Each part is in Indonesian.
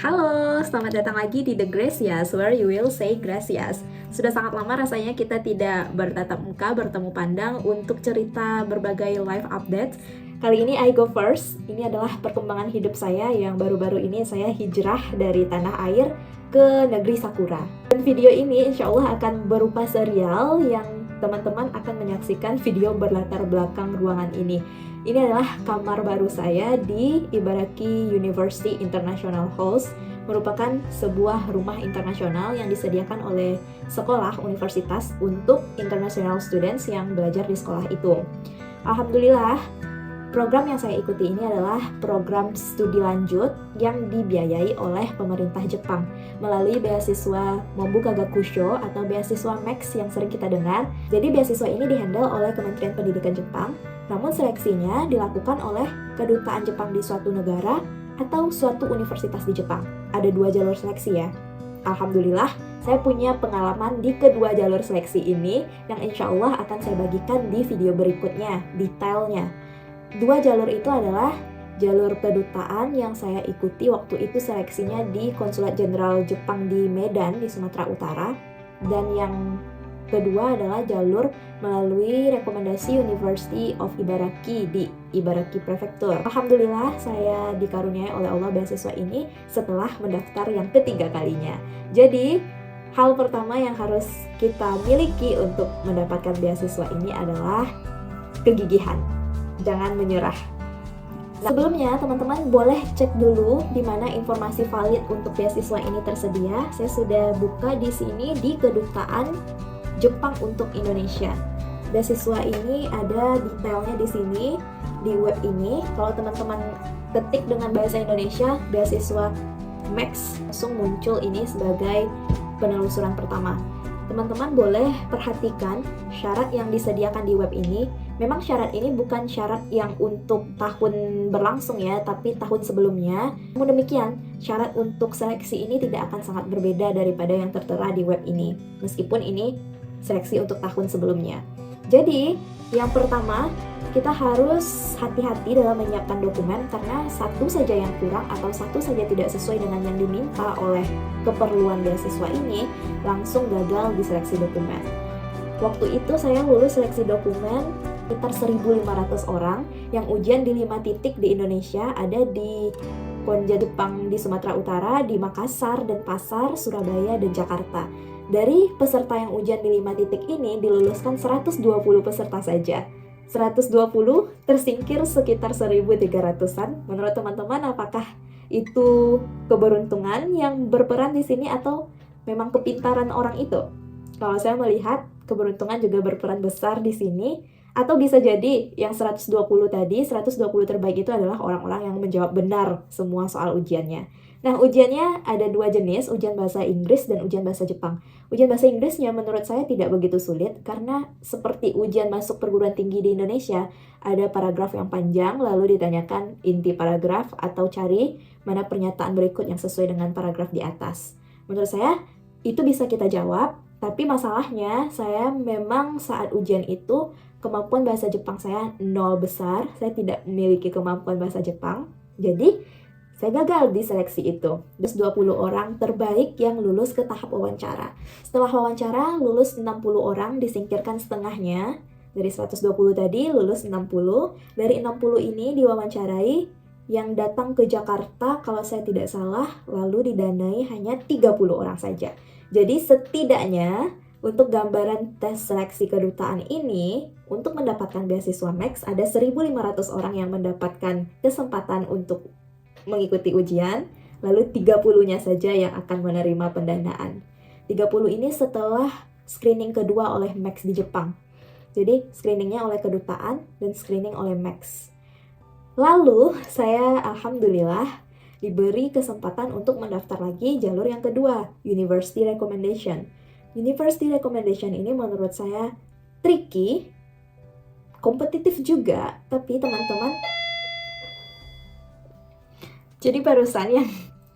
Halo, selamat datang lagi di The Gracias, where you will say gracias. Sudah sangat lama rasanya kita tidak bertatap muka, bertemu pandang untuk cerita berbagai live updates. Kali ini I go first. Ini adalah perkembangan hidup saya yang baru-baru ini saya hijrah dari tanah air ke negeri Sakura. Dan video ini insya Allah akan berupa serial yang teman-teman akan menyaksikan video berlatar belakang ruangan ini. Ini adalah kamar baru saya di Ibaraki University International Halls, merupakan sebuah rumah internasional yang disediakan oleh sekolah universitas untuk international students yang belajar di sekolah itu. Alhamdulillah, program yang saya ikuti ini adalah program studi lanjut yang dibiayai oleh pemerintah Jepang melalui beasiswa Mombuka Gakusho atau beasiswa Max yang sering kita dengar. Jadi beasiswa ini dihandle oleh Kementerian Pendidikan Jepang, namun seleksinya dilakukan oleh kedutaan Jepang di suatu negara atau suatu universitas di Jepang. Ada 2 jalur seleksi ya. Alhamdulillah, saya punya pengalaman di kedua jalur seleksi ini yang insya Allah akan saya bagikan di video berikutnya, detailnya. 2 jalur itu adalah jalur kedutaan yang saya ikuti waktu itu seleksinya di Konsulat Jenderal Jepang di Medan di Sumatera Utara, dan yang kedua adalah jalur melalui rekomendasi University of Ibaraki di Ibaraki Prefektur. Alhamdulillah saya dikaruniai oleh Allah beasiswa ini setelah mendaftar yang ketiga kalinya. Jadi hal pertama yang harus kita miliki untuk mendapatkan beasiswa ini adalah kegigihan. Jangan menyerah. Sebelumnya, teman-teman boleh cek dulu di mana informasi valid untuk beasiswa ini tersedia. Saya sudah buka di sini di Kedutaan Jepang untuk Indonesia. Beasiswa ini ada detailnya di sini di web ini. Kalau teman-teman ketik dengan bahasa Indonesia, beasiswa Max, langsung muncul ini sebagai penelusuran pertama. Teman-teman boleh perhatikan syarat yang disediakan di web ini. Memang syarat ini bukan syarat yang untuk tahun berlangsung ya, tapi tahun sebelumnya. Namun demikian, syarat untuk seleksi ini tidak akan sangat berbeda daripada yang tertera di web ini, meskipun ini seleksi untuk tahun sebelumnya. Jadi, yang pertama, kita harus hati-hati dalam menyiapkan dokumen karena satu saja yang kurang atau satu saja tidak sesuai dengan yang diminta oleh keperluan beasiswa ini, langsung gagal di seleksi dokumen. Waktu itu saya lulus seleksi dokumen sekitar 1.500 orang yang ujian di 5 titik di Indonesia, ada di Konja Jepang di Sumatera Utara, di Makassar, Denpasar, Surabaya, dan Jakarta. Dari peserta yang ujian di 5 titik ini diluluskan 120 peserta saja. 120 tersingkir sekitar 1.300-an. Menurut teman-teman, apakah itu keberuntungan yang berperan di sini atau memang kepintaran orang itu? Kalau saya melihat keberuntungan juga berperan besar di sini, atau bisa jadi yang 120 tadi, 120 terbaik itu adalah orang-orang yang menjawab benar semua soal ujiannya. Nah, ujiannya ada 2 jenis, ujian bahasa Inggris dan ujian bahasa Jepang. Ujian bahasa Inggrisnya menurut saya tidak begitu sulit karena seperti ujian masuk perguruan tinggi di Indonesia, ada paragraf yang panjang lalu ditanyakan inti paragraf atau cari mana pernyataan berikut yang sesuai dengan paragraf di atas. Menurut saya itu bisa kita jawab, tapi masalahnya saya memang saat ujian itu kemampuan bahasa Jepang saya 0 besar, saya tidak memiliki kemampuan bahasa Jepang. Jadi saya gagal di seleksi itu. Terus 20 orang terbaik yang lulus ke tahap wawancara. Setelah wawancara, lulus 60 orang, disingkirkan setengahnya. Dari 120 tadi, lulus 60. Dari 60 ini diwawancarai, yang datang ke Jakarta, kalau saya tidak salah, lalu didanai hanya 30 orang saja. Jadi setidaknya, untuk gambaran tes seleksi kedutaan ini, untuk mendapatkan beasiswa Max, ada 1.500 orang yang mendapatkan kesempatan untuk mengikuti ujian, lalu 30-nya saja yang akan menerima pendanaan. 30 ini setelah screening kedua oleh Max di Jepang. Jadi screeningnya oleh kedutaan dan screening oleh Max. Lalu saya alhamdulillah diberi kesempatan untuk mendaftar lagi jalur yang kedua, University Recommendation. University Recommendation ini menurut saya tricky, kompetitif juga, tapi teman-teman, jadi barusan yang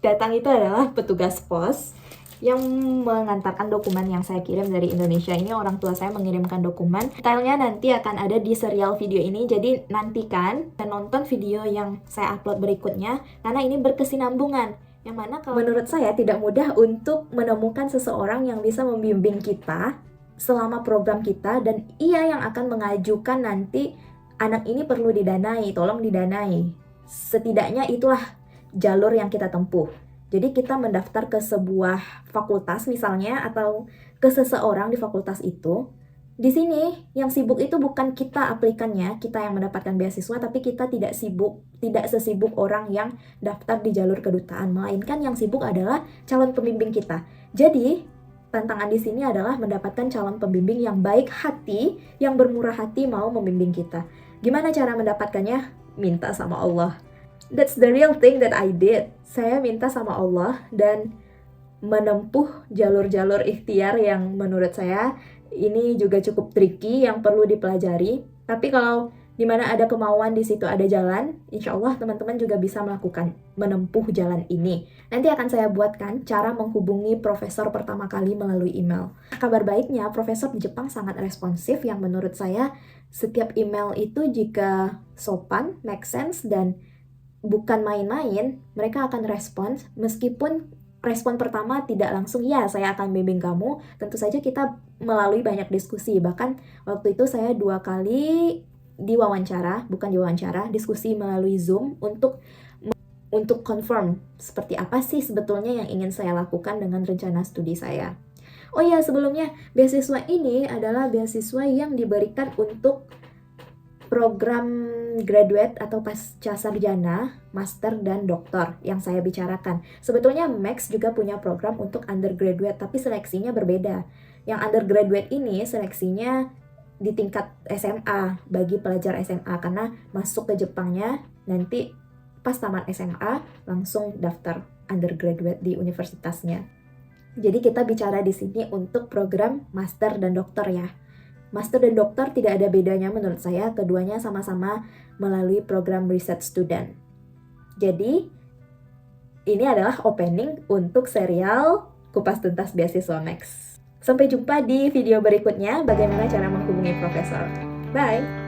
datang itu adalah petugas pos yang mengantarkan dokumen yang saya kirim dari Indonesia. Ini orang tua saya mengirimkan dokumen. Detailnya nanti akan ada di serial video ini, jadi nantikan dan nonton video yang saya upload berikutnya karena ini berkesinambungan. Yang mana kalau menurut saya tidak mudah untuk menemukan seseorang yang bisa membimbing kita selama program kita, dan ia yang akan mengajukan nanti anak ini perlu didanai, tolong didanai. Setidaknya itulah jalur yang kita tempuh. Jadi kita mendaftar ke sebuah fakultas misalnya, atau ke seseorang di fakultas itu. Di sini yang sibuk itu bukan kita aplikannya, kita yang mendapatkan beasiswa, tapi kita tidak sesibuk orang yang daftar di jalur kedutaan, melainkan yang sibuk adalah calon pembimbing kita. Jadi tantangan di sini adalah mendapatkan calon pembimbing yang baik hati, yang bermurah hati mau membimbing kita. Gimana cara mendapatkannya? Minta sama Allah. That's the real thing that I did. Saya minta sama Allah dan menempuh jalur-jalur ikhtiar yang menurut saya ini juga cukup tricky, yang perlu dipelajari. Tapi kalau dimana ada kemauan, di situ ada jalan. Insya Allah teman-teman juga bisa menempuh jalan ini. Nanti akan saya buatkan cara menghubungi profesor pertama kali melalui email. Kabar baiknya, profesor di Jepang sangat responsif, yang menurut saya setiap email itu jika sopan, make sense, dan bukan main-main, mereka akan respons. Meskipun respon pertama tidak langsung, ya saya akan bimbing kamu, tentu saja kita melalui banyak diskusi. Bahkan waktu itu saya 2 kali diskusi melalui Zoom untuk confirm seperti apa sih sebetulnya yang ingin saya lakukan dengan rencana studi saya. Oh ya, sebelumnya beasiswa ini adalah beasiswa yang diberikan untuk program graduate atau pasca sarjana, master, dan doktor yang saya bicarakan. Sebetulnya Max juga punya program untuk undergraduate, tapi seleksinya berbeda. Yang undergraduate ini seleksinya di tingkat SMA, bagi pelajar SMA, karena masuk ke Jepangnya nanti pas tamat SMA langsung daftar undergraduate di universitasnya. Jadi kita bicara di sini untuk program master dan doktor ya. Master dan doktor tidak ada bedanya menurut saya, keduanya sama-sama melalui program research student. Jadi, ini adalah opening untuk serial Kupas Tuntas Beasiswa Max. Sampai jumpa di video berikutnya, bagaimana cara menghubungi profesor. Bye!